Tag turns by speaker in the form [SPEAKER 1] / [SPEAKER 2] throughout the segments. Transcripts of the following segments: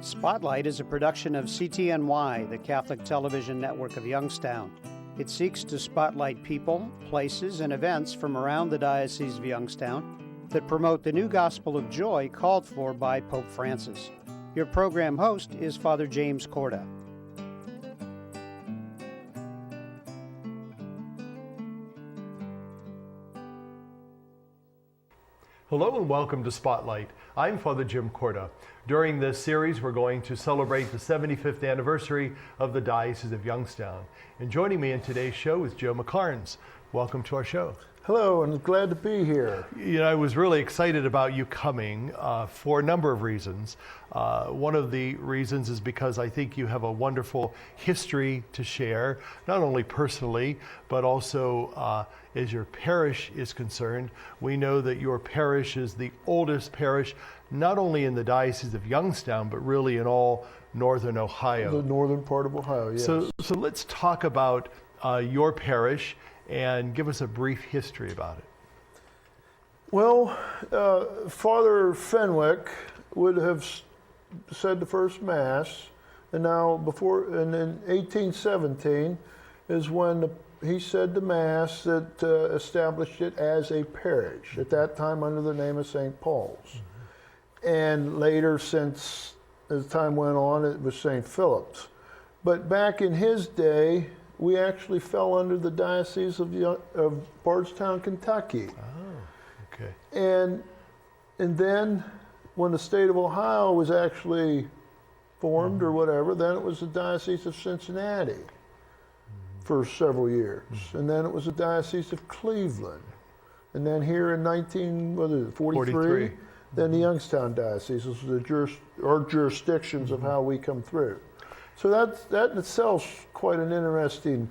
[SPEAKER 1] Spotlight is a production of CTNY, the Catholic Television Network of Youngstown. It seeks to spotlight people, places, and events from around the Diocese of Youngstown that promote the new gospel of joy called for by Pope Francis. Your program host is Father James Korda.
[SPEAKER 2] Hello and welcome to Spotlight. I'm Father Jim Korda. During this series, we're going to celebrate the 75th anniversary of the Diocese of Youngstown. And joining me in today's show is Joe McKarns. Welcome to our show.
[SPEAKER 3] Hello, and glad to be here.
[SPEAKER 2] You know, I was really excited about you coming for a number of reasons. One of the reasons is because I think you have a wonderful history to share, not only personally, but also as your parish is concerned. We know that your parish is the oldest parish, not only in the Diocese of Youngstown, but really in all northern Ohio.
[SPEAKER 3] The northern part of Ohio, yes.
[SPEAKER 2] So let's talk about your parish and give us a brief history about it.
[SPEAKER 3] Well, Father Fenwick would have said the first Mass, and in 1817 is when he said the Mass that established it as a parish, at that time under the name of St. Paul's. Mm-hmm. And later, since as time went on, it was St. Philip's. But back in his day, we actually fell under the Diocese of Bardstown, Kentucky.
[SPEAKER 2] Oh, okay.
[SPEAKER 3] And then when the state of Ohio was actually formed or whatever, then it was the Diocese of Cincinnati for several years. And then it was the Diocese of Cleveland. And then here in 1943, then the Youngstown Diocese. This was our jurisdictions of how we come through. So that in itself is quite an interesting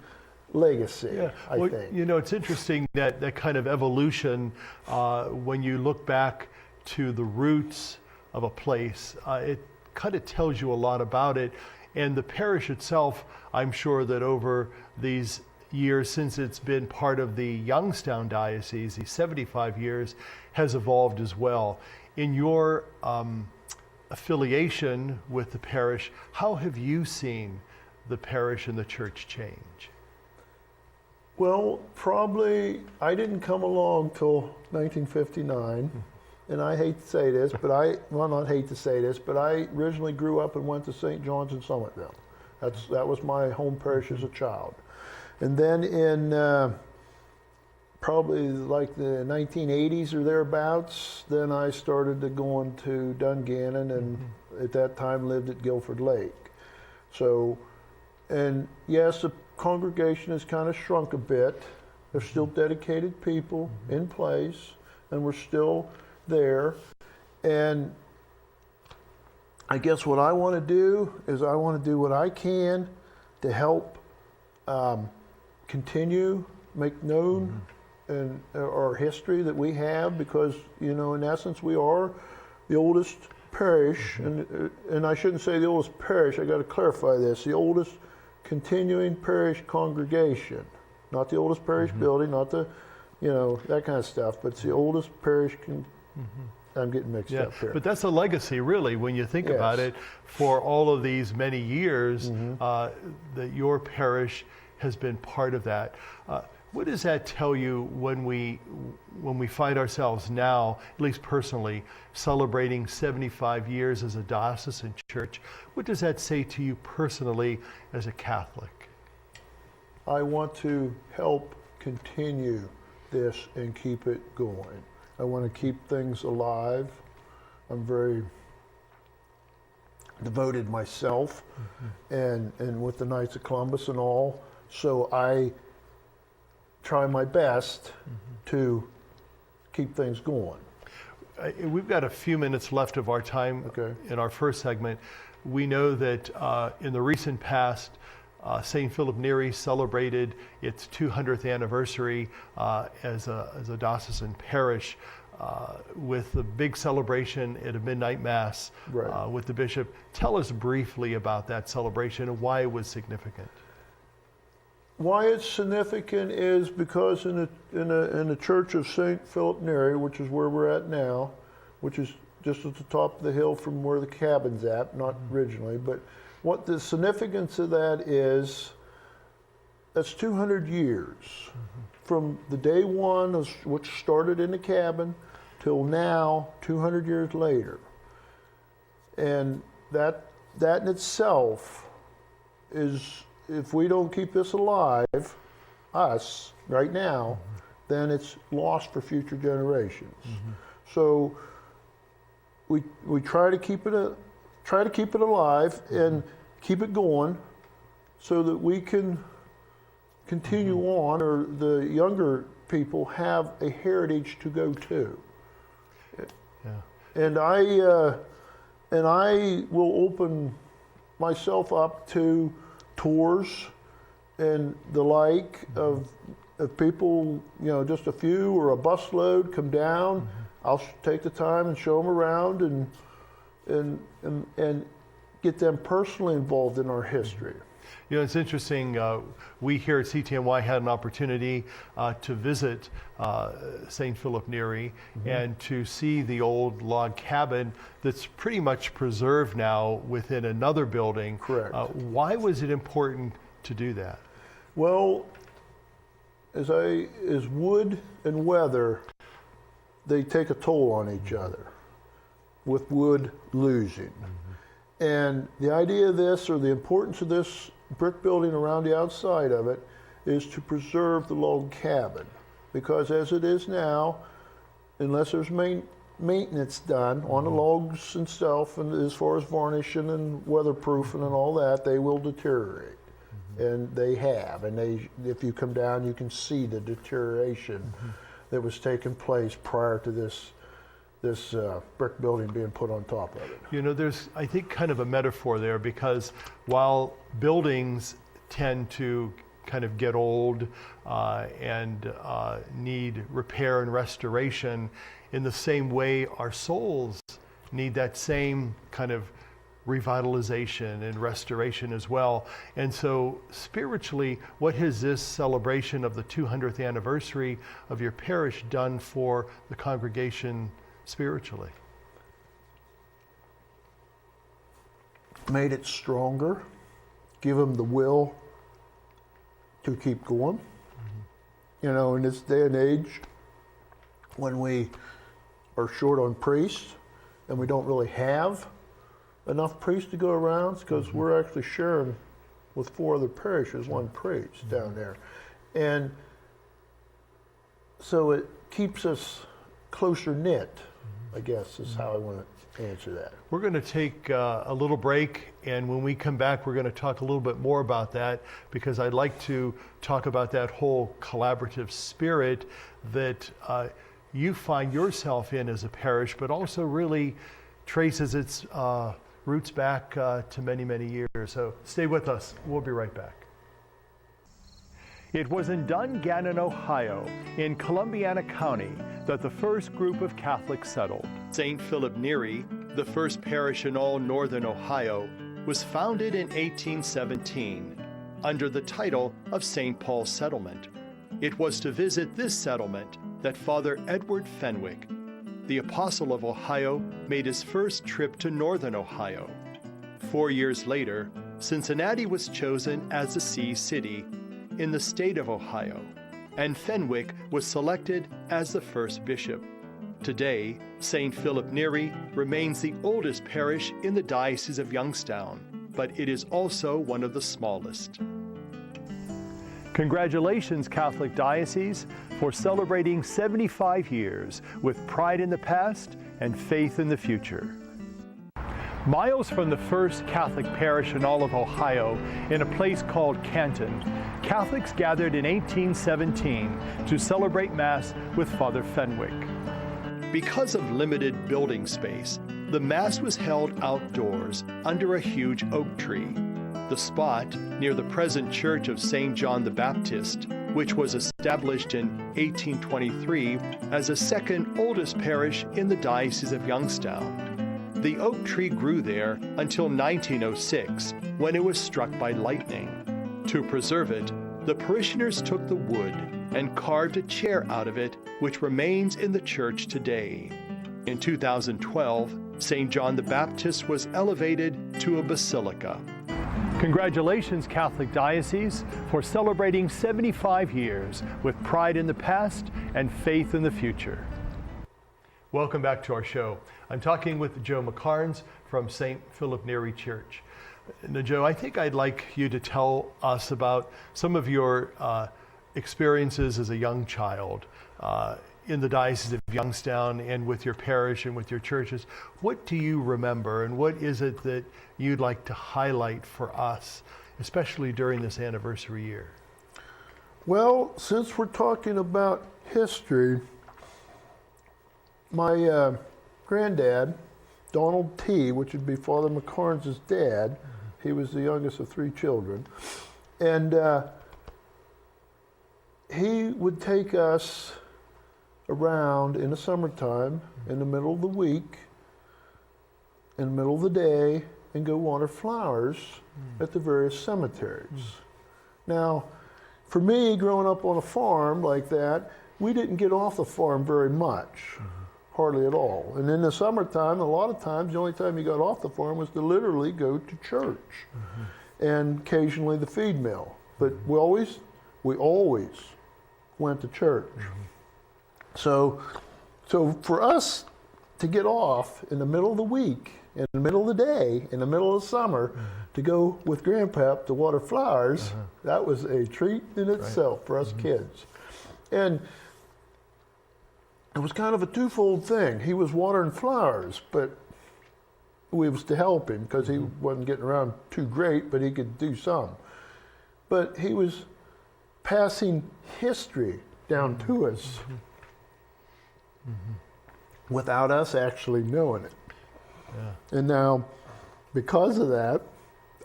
[SPEAKER 3] legacy, I think.
[SPEAKER 2] You know, it's interesting that kind of evolution, when you look back to the roots of a place, it kind of tells you a lot about it. And the parish itself, I'm sure that over these years since it's been part of the Youngstown Diocese, these 75 years, has evolved as well. In your affiliation with the parish, how have you seen the parish and the church change?
[SPEAKER 3] Well, probably I didn't come along till 1959, and I hate to say this, but I originally grew up and went to St. John's in Summitville. That was my home parish as a child. And then in probably like the 1980s or thereabouts, then I started to go into Dungannon, and at that time lived at Guilford Lake. So, and yes, the congregation has kind of shrunk a bit. There's still dedicated people in place, and we're still there. And I guess what I want to do is I want to do what I can to help continue, make known and our history that we have, because, you know, in essence, we are the oldest parish, and I shouldn't say the oldest parish, I got to clarify this, the oldest continuing parish congregation, not the oldest parish building, not the, you know, that kind of stuff, but it's the oldest parish, I'm getting mixed up here.
[SPEAKER 2] But that's a legacy, really, when you think about it, for all of these many years, that your parish has been part of that. What does that tell you when we find ourselves now, at least personally, celebrating 75 years as a diocesan church? What does that say to you personally as a Catholic?
[SPEAKER 3] I want to help continue this and keep it going. I want to keep things alive. I'm very devoted myself, and with the Knights of Columbus and all, so I try my best to keep things going.
[SPEAKER 2] We've got a few minutes left of our time in our first segment. We know that in the recent past, St. Philip Neri celebrated its 200th anniversary as a diocesan parish with a big celebration at a midnight mass with the bishop. Tell us briefly about that celebration and why it was significant.
[SPEAKER 3] Why it's significant is because in the Church of St. Philip Neri, which is where we're at now, which is just at the top of the hill from where the cabin's at, not originally. But what the significance of that is, that's 200 years from the day one, which started in the cabin, till now, 200 years later. And that in itself is, if we don't keep this alive, us, right now, then it's lost for future generations. So we try to keep it alive and keep it going so that we can continue on, or the younger people have a heritage to go to. And I will open myself up to tours and the like of people, just a few or a busload come down. I'll take the time and show them around and get them personally involved in our history.
[SPEAKER 2] It's interesting. We here at CTNY had an opportunity to visit St. Philip Neri and to see the old log cabin that's pretty much preserved now within another building.
[SPEAKER 3] Correct.
[SPEAKER 2] Why was it important to do that?
[SPEAKER 3] Well, as wood and weather, they take a toll on each other, with wood losing. And the idea of this, or the importance of this brick building around the outside of it, is to preserve the log cabin. Because as it is now, unless there's maintenance done on the logs themselves, and as far as varnishing and weatherproofing and all that, they will deteriorate. And they have. And if you come down, you can see the deterioration that was taking place prior to this brick building being put on top of it.
[SPEAKER 2] There's, I think, kind of a metaphor there, because while buildings tend to kind of get old and need repair and restoration, in the same way our souls need that same kind of revitalization and restoration as well. And so spiritually, what has this celebration of the 200th anniversary of your parish done for the congregation spiritually?
[SPEAKER 3] Made it stronger, give them the will to keep going. In this day and age, when we are short on priests and we don't really have enough priests to go around, because we're actually sharing with 4 other parishes, 1 priest down there. And so it keeps us closer knit, I guess is how I want to answer that.
[SPEAKER 2] We're going to take a little break, and when we come back, we're going to talk a little bit more about that, because I'd like to talk about that whole collaborative spirit that you find yourself in as a parish, but also really traces its roots back to many, many years. So stay with us. We'll be right back. It was in Dungannon, Ohio, in Columbiana County, that the first group of Catholics settled. St. Philip Neri, the first parish in all northern Ohio, was founded in 1817 under the title of St. Paul's Settlement. It was to visit this settlement that Father Edward Fenwick, the Apostle of Ohio, made his first trip to northern Ohio. 4 years later, Cincinnati was chosen as the see city in the state of Ohio, and Fenwick was selected as the first bishop. Today, St. Philip Neri remains the oldest parish in the Diocese of Youngstown, but it is also one of the smallest. Congratulations, Catholic Diocese, for celebrating 75 years with pride in the past and faith in the future. Miles from the first Catholic parish in all of Ohio, in a place called Canton, Catholics gathered in 1817 to celebrate Mass with Father Fenwick. Because of limited building space, the Mass was held outdoors under a huge oak tree. The spot near the present Church of St. John the Baptist, which was established in 1823 as the second oldest parish in the Diocese of Youngstown. The oak tree grew there until 1906, when it was struck by lightning. To preserve it, the parishioners took the wood and carved a chair out of it, which remains in the church today. In 2012, St. John the Baptist was elevated to a basilica. Congratulations, Catholic Diocese, for celebrating 75 years with pride in the past and faith in the future. Welcome back to our show. I'm talking with Joe McKarns from St. Philip Neri Church. Now, Joe, I think I'd like you to tell us about some of your experiences as a young child in the Diocese of Youngstown and with your parish and with your churches. What do you remember, and what is it that you'd like to highlight for us, especially during this anniversary year?
[SPEAKER 3] Well, since we're talking about history, my granddad, Donald T., which would be Father McKarns' dad, he was the youngest of 3 children, and he would take us around in the summertime, in the middle of the week, in the middle of the day, and go water flowers at the various cemeteries. Now, for me, growing up on a farm like that, we didn't get off the farm very much, hardly at all. And in the summertime, a lot of times, the only time you got off the farm was to literally go to church, and occasionally the feed mill. But we always went to church. So for us to get off in the middle of the week, in the middle of the day, in the middle of the summer, to go with Grandpap to water flowers, that was a treat in itself for us kids. And it was kind of a twofold thing. He was watering flowers, but we was to help him because he wasn't getting around too great, but he could do some. But he was passing history down to us without us actually knowing it. And now, because of that,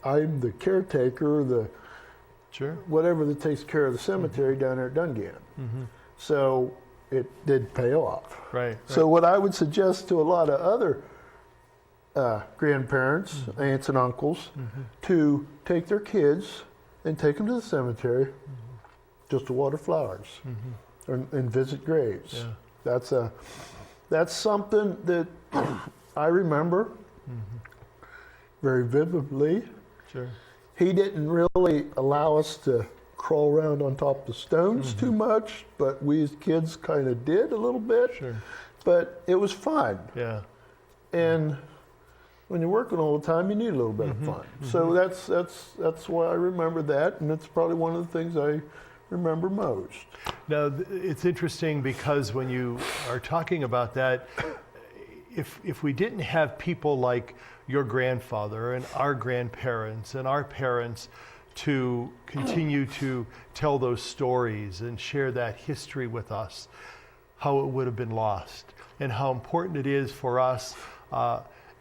[SPEAKER 3] I'm the caretaker, whatever that takes care of the cemetery down there at Dungan. So it did pay off. So what I would suggest to a lot of other grandparents, aunts and uncles, to take their kids and take them to the cemetery just to water flowers and visit graves. That's something that I remember very vividly. He didn't really allow us to crawl around on top of the stones too much, but we as kids kind of did a little bit. But it was fun. And when you're working all the time, you need a little bit of fun. So that's why I remember that, and it's probably one of the things I remember most.
[SPEAKER 2] Now, it's interesting because when you are talking about that, if we didn't have people like your grandfather and our grandparents and our parents to continue to tell those stories and share that history with us, how it would have been lost, and how important it is for us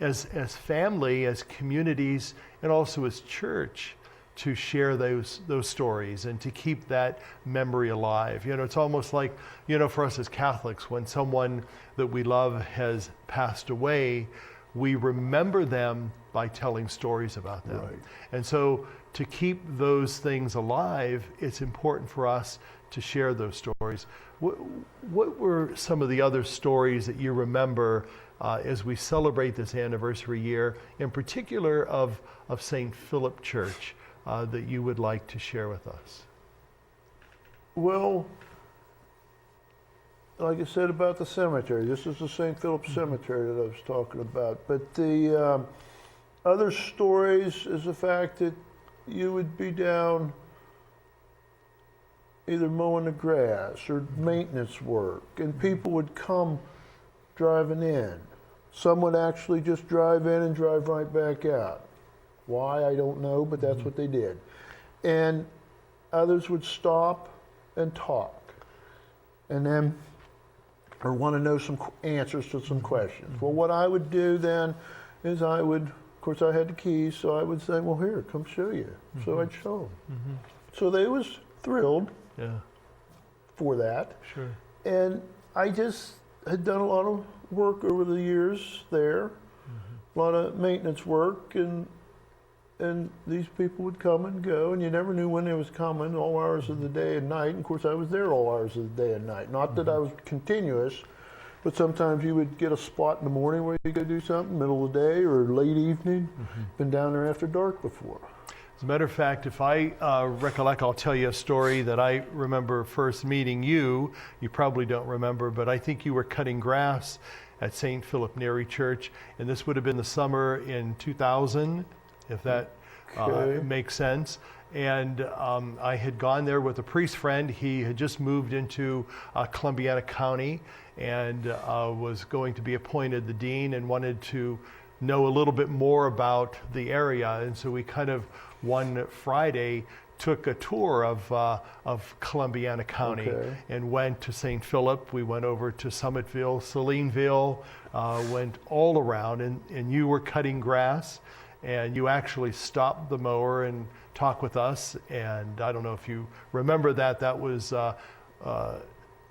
[SPEAKER 2] as family, as communities, and also as church to share those stories and to keep that memory alive. You know, it's almost like, you know, for us as Catholics, when someone that we love has passed away, we remember them by telling stories about them. And so to keep those things alive, it's important for us to share those stories. What were some of the other stories that you remember as we celebrate this anniversary year, in particular of St. Philip Church, that you would like to share with us?
[SPEAKER 3] Well, like I said about the cemetery, this is the St. Philip Cemetery that I was talking about. But the other stories is the fact that you would be down either mowing the grass or maintenance work, and people would come driving in. Some would actually just drive in and drive right back out. Why, I don't know, but that's what they did. And others would stop and talk, and then, or want to know some answers to some questions. Well, what I would do then is I would, of course I had the keys, so I would say, well, here, come show you. So I'd show them. So they was thrilled for that. And I just had done a lot of work over the years there, a lot of maintenance work, and these people would come and go, and you never knew when they was coming, all hours of the day and night. And of course, I was there all hours of the day and night. Not that I was continuous, But sometimes you would get a spot in the morning where you could do something, middle of the day or late evening. Been down there after dark before.
[SPEAKER 2] As a matter of fact, if I recollect, I'll tell you a story that I remember first meeting you. You probably don't remember, but I think you were cutting grass at St. Philip Neri Church, and this would have been the summer in 2000, if that makes sense. And I had gone there with a priest friend. He had just moved into Columbiana County and was going to be appointed the dean and wanted to know a little bit more about the area. And so we kind of one Friday took a tour of Columbiana County and went to St. Philip. We went over to Summitville, Salineville, went all around, and you were cutting grass, and you actually stopped the mower and talked with us. And I don't know if you remember that. That was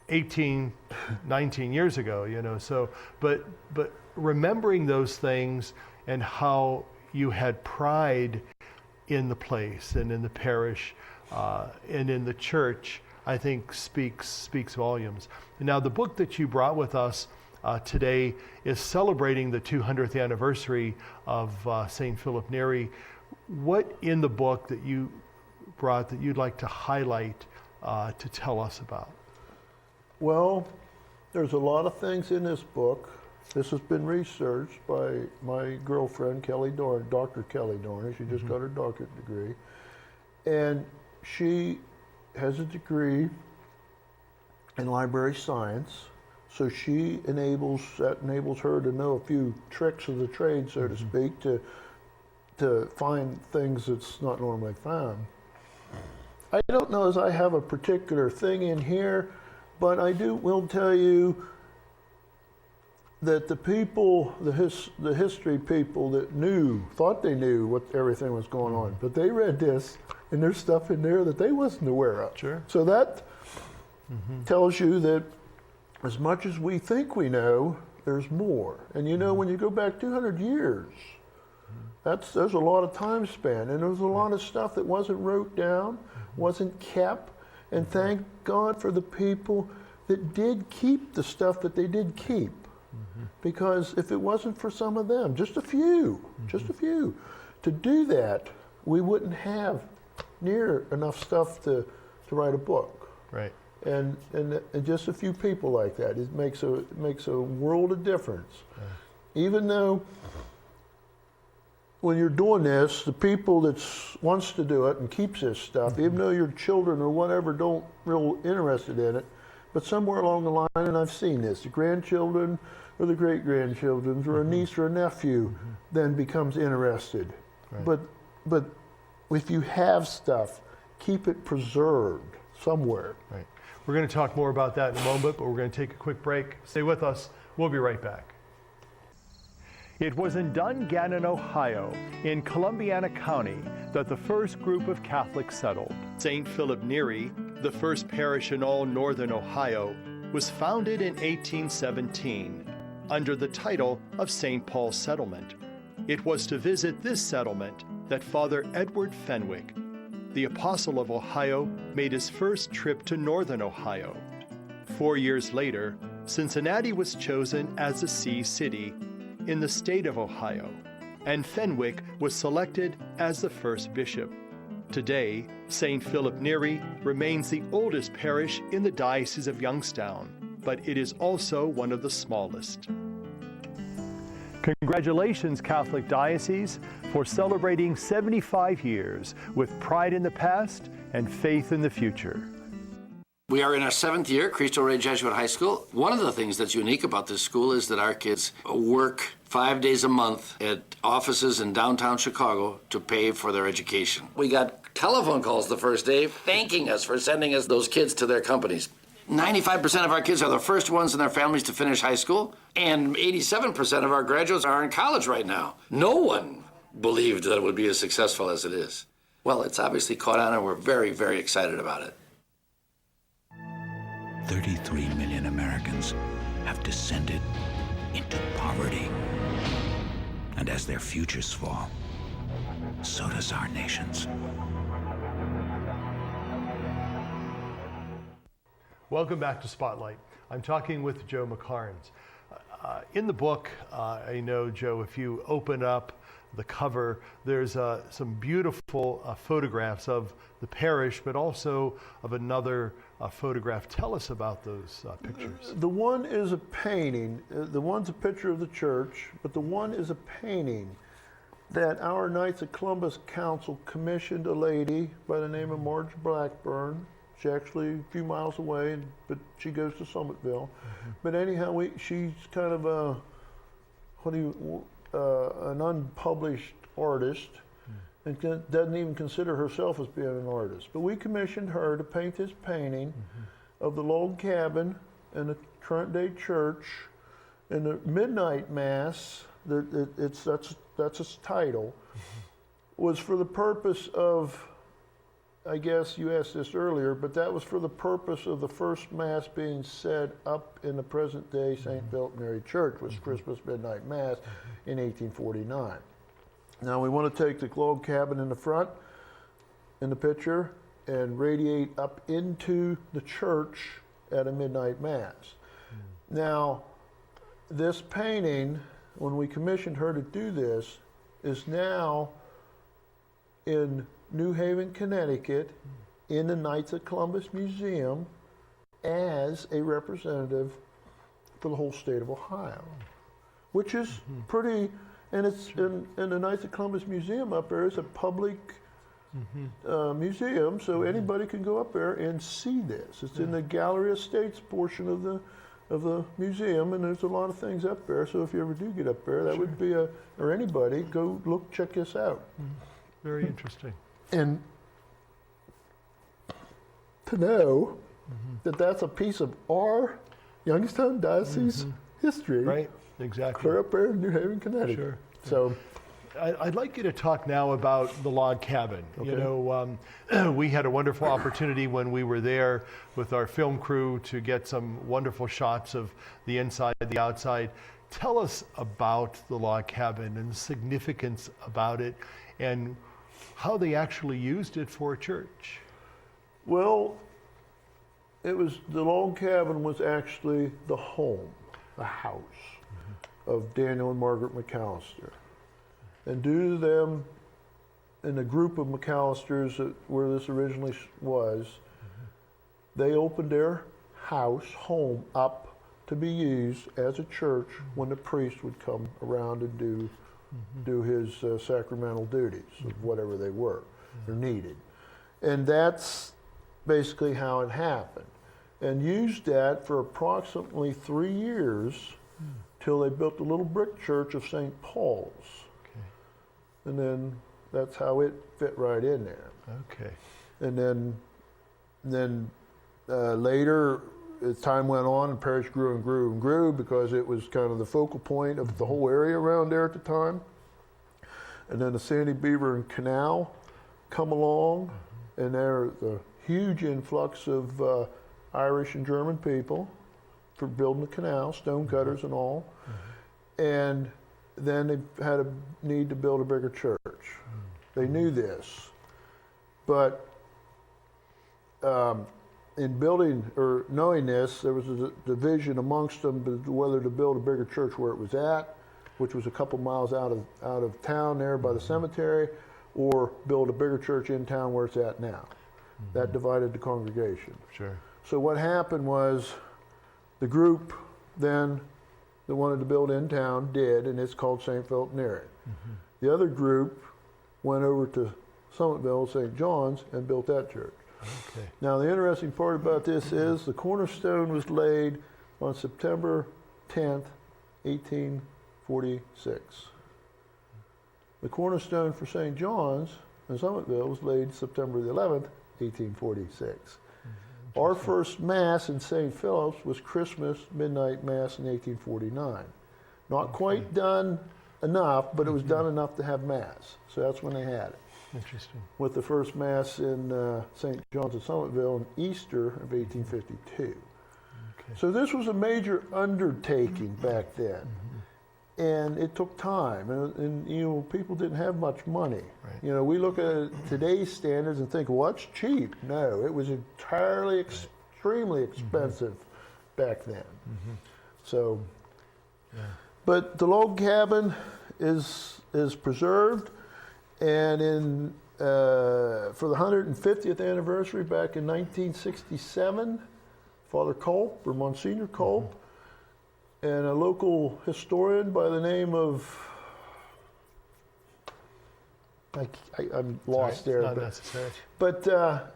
[SPEAKER 2] 18, 19 years ago, you know. So, but remembering those things and how you had pride in the place and in the parish and in the church, I think speaks volumes. Now, the book that you brought with us today is celebrating the 200th anniversary of St. Philip Neri. What in the book that you brought that you'd like to highlight to tell us about?
[SPEAKER 3] Well, there's a lot of things in this book. This has been researched by my girlfriend, Kelly Dorn, Dr. Kelly Dorn. She just got her doctorate degree. And she has a degree in library science. So that enables her to know a few tricks of the trade, so to speak, to find things that's not normally found. I don't know as I have a particular thing in here, but I will tell you that the people, the history people that thought they knew what everything was going on, but they read this, and there's stuff in there that they wasn't aware of.
[SPEAKER 2] Sure.
[SPEAKER 3] So that tells you that as much as we think we know, there's more. And you know, when you go back 200 years, there's a lot of time span, and there's a lot of stuff that wasn't wrote down, wasn't kept, and thank God for the people that did keep the stuff that they did keep. Because if it wasn't for some of them, just a few, to do that, we wouldn't have near enough stuff to write a book.
[SPEAKER 2] Right.
[SPEAKER 3] And just a few people like that, it makes a world of difference. Yeah. Even though when you're doing this, the people that wants to do it and keeps this stuff, even though your children or whatever don't real interested in it, but somewhere along the line, and I've seen this, the grandchildren or the great-grandchildren or a niece or a nephew then becomes interested. Right. But if you have stuff, keep it preserved somewhere.
[SPEAKER 2] Right. We're going to talk more about that in a moment, but we're going to take a quick break. Stay with us. We'll be right back. It was in Dungannon, Ohio, in Columbiana County, that the first group of Catholics settled. St. Philip Neri, the first parish in all northern Ohio, was founded in 1817 under the title of St. Paul's Settlement. It was to visit this settlement that Father Edward Fenwick, the Apostle of Ohio, made his first trip to northern Ohio. 4 years later, Cincinnati was chosen as the see city in the state of Ohio, and Fenwick was selected as the first bishop. Today, St. Philip Neri remains the oldest parish in the Diocese of Youngstown, but it is also one of the smallest. Congratulations, Catholic Diocese, for celebrating 75 years with pride in the past and faith in the future.
[SPEAKER 4] We are in our 7th year at Cristo Rey Jesuit High School. One of the things that's unique about this school is that our kids work 5 days a month at offices in downtown Chicago to pay for their education. We got telephone calls the first day thanking us for sending us those kids to their companies. 95% of our kids are the first ones in their families to finish high school, and 87% of our graduates are in college right now. No one believed that it would be as successful as it is. Well, it's obviously caught on, and we're very, very excited about it.
[SPEAKER 5] 33 million Americans have descended into poverty. And as their futures fall, so does our nation's.
[SPEAKER 2] Welcome back to Spotlight. I'm talking with Joe McKarns. In the book, I know, Joe, if you open up the cover, there's some beautiful photographs of the parish, but also of another photograph. Tell us about those pictures.
[SPEAKER 3] The one is a painting. The one's a picture of the church, but the one is a painting that our Knights of Columbus Council commissioned a lady by the name of Marge Blackburn. She's actually a few miles away, but she goes to Summitville. But anyhow, she's kind of an unpublished artist, and doesn't even consider herself as being an artist. But we commissioned her to paint this painting of the log cabin and the current day church, and the midnight mass. That's its title. Was for the purpose of, I guess you asked this earlier, but that was for the purpose of the first Mass being said up in the present day St. Philip Neri Church, was Christmas Midnight Mass in 1849. Now we want to take the log cabin in the front, in the picture, and radiate up into the church at a midnight Mass. Now, this painting, when we commissioned her to do this, is now in New Haven, Connecticut, in the Knights of Columbus Museum as a representative for the whole state of Ohio, which is pretty, and it's in the Knights of Columbus Museum up there is a public museum, so anybody can go up there and see this. It's in the Gallery Estates portion of the museum, and there's a lot of things up there, so if you ever do get up there, that would be or anybody, go look, check this out.
[SPEAKER 2] Very interesting.
[SPEAKER 3] And to know that that's a piece of our Youngstown Diocese history.
[SPEAKER 2] Right, exactly.
[SPEAKER 3] Clear up there in New Haven, Connecticut.
[SPEAKER 2] Sure.
[SPEAKER 3] So
[SPEAKER 2] I'd like you to talk now about the log cabin.
[SPEAKER 3] Okay.
[SPEAKER 2] You know, we had a wonderful opportunity when we were there with our film crew to get some wonderful shots of the inside, the outside. Tell us about the log cabin and the significance about it, and how they actually used it for a church.
[SPEAKER 3] well, the log cabin was actually the home, the house of Daniel and Margaret McAllister. And due to them, in a group of McAllisters where this originally was, they opened their home up to be used as a church when the priest would come around and do his sacramental duties of whatever they were or needed. And that's basically how it happened. And used that for approximately 3 years till they built the little brick church of St. Paul's.
[SPEAKER 2] Okay.
[SPEAKER 3] And then that's how it fit right in there.
[SPEAKER 2] Okay.
[SPEAKER 3] And then later, as time went on, the parish grew and grew and grew because it was kind of the focal point of the whole area around there at the time. And then the Sandy Beaver and Canal come along, and there's a huge influx of Irish and German people for building the canal, stone cutters and all. And then they had a need to build a bigger church. They knew this. But in building or knowing this, there was a division amongst them whether to build a bigger church where it was at, which was a couple miles out of town there by the cemetery, or build a bigger church in town where it's at now. That divided the congregation.
[SPEAKER 2] Sure.
[SPEAKER 3] So what happened was the group then that wanted to build in town did, and it's called St. Philip Neri. The other group went over to Summitville, St. John's, and built that church.
[SPEAKER 2] Okay.
[SPEAKER 3] Now the interesting part about this is the cornerstone was laid on September 10th, 1846. The cornerstone for St. John's in Summitville was laid September the 11th, 1846. Our first Mass in St. Philip's was Christmas Midnight Mass in 1849. Not quite done enough, but it was done enough to have Mass. So that's when they had it.
[SPEAKER 2] Interesting.
[SPEAKER 3] With the first Mass in St. John's at Summitville in Easter of 1852.
[SPEAKER 2] Okay.
[SPEAKER 3] So this was a major undertaking back then. And it took time, and you know, people didn't have much money.
[SPEAKER 2] Right.
[SPEAKER 3] You know, we look at today's standards and think, well, it's cheap. No, it was entirely extremely expensive back then. So, but the log cabin is preserved, and in for the 150th anniversary back in 1967, Father Culp, or Monsignor Culp, and a local historian by the name of, I'm lost there.
[SPEAKER 2] Not necessary.
[SPEAKER 3] But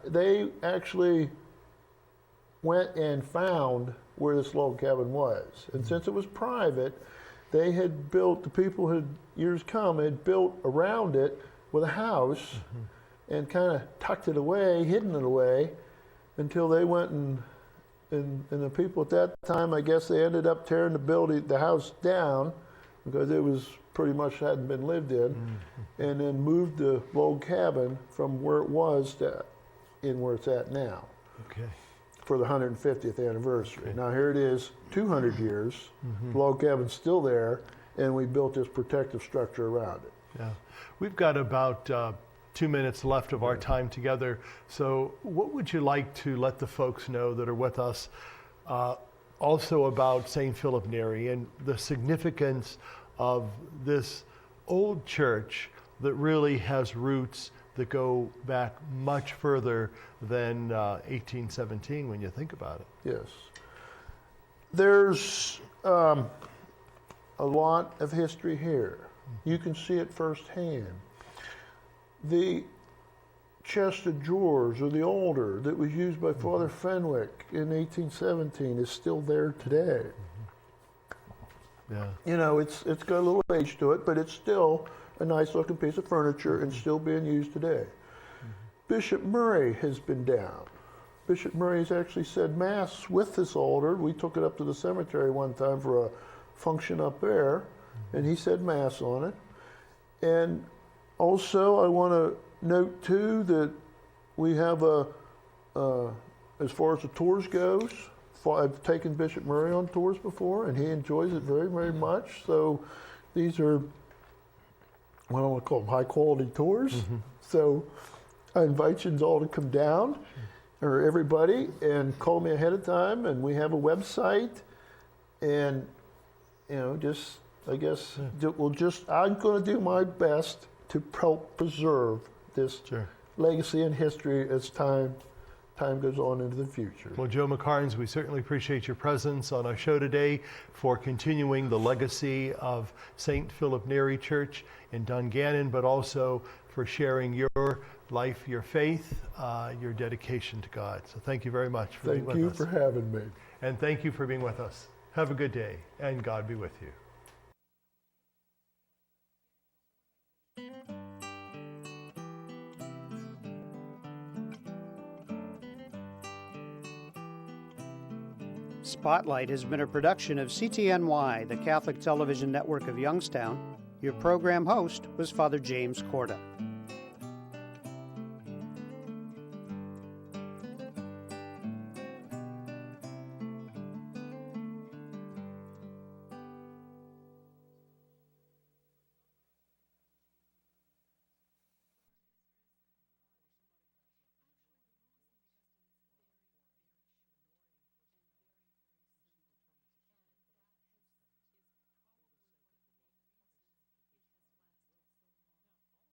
[SPEAKER 3] they actually went and found where this log cabin was. And since it was private, they had built, the people had years come, had built around it with a house and kind of tucked it away, hidden it away, until they went and the people at that time, I guess they ended up tearing the house down because it was pretty much hadn't been lived in, and then moved the log cabin from where it was to where it's at now.
[SPEAKER 2] Okay.
[SPEAKER 3] For the 150th anniversary. Okay. Now here it is, 200 years, the log cabin's still there, and we built this protective structure around it.
[SPEAKER 2] Yeah. We've got about 2 minutes left of our time together. So what would you like to let the folks know that are with us also about St. Philip Neri and the significance of this old church that really has roots that go back much further than 1817 when you think about it?
[SPEAKER 3] Yes. There's a lot of history here. You can see it firsthand. The chest of drawers, or the altar that was used by Father Fenwick in 1817 is still there today.
[SPEAKER 2] Yeah.
[SPEAKER 3] You know, it's got a little age to it, but it's still a nice looking piece of furniture and still being used today. Bishop Murray has been down. Bishop Murray has actually said Mass with this altar. We took it up to the cemetery one time for a function up there, and he said Mass on it. And also, I want to note too that we have as far as the tours goes, I've taken Bishop Murray on tours before, and he enjoys it very, very much. So these are, what I want to call them, high quality tours. So I invite you all to come down, or everybody, and call me ahead of time. And we have a website, and just I guess I'm going to do my best to help preserve this legacy and history as time goes on into the future.
[SPEAKER 2] Well, Joe McKarns, we certainly appreciate your presence on our show today for continuing the legacy of St. Philip Neri Church in Dungannon, but also for sharing your life, your faith, your dedication to God. So thank you very much for being with us.
[SPEAKER 3] Thank you for having me.
[SPEAKER 2] And thank you for being with us. Have a good day, and God be with you.
[SPEAKER 1] Spotlight has been a production of CTNY, the Catholic Television Network of Youngstown. Your program host was Father James Korda.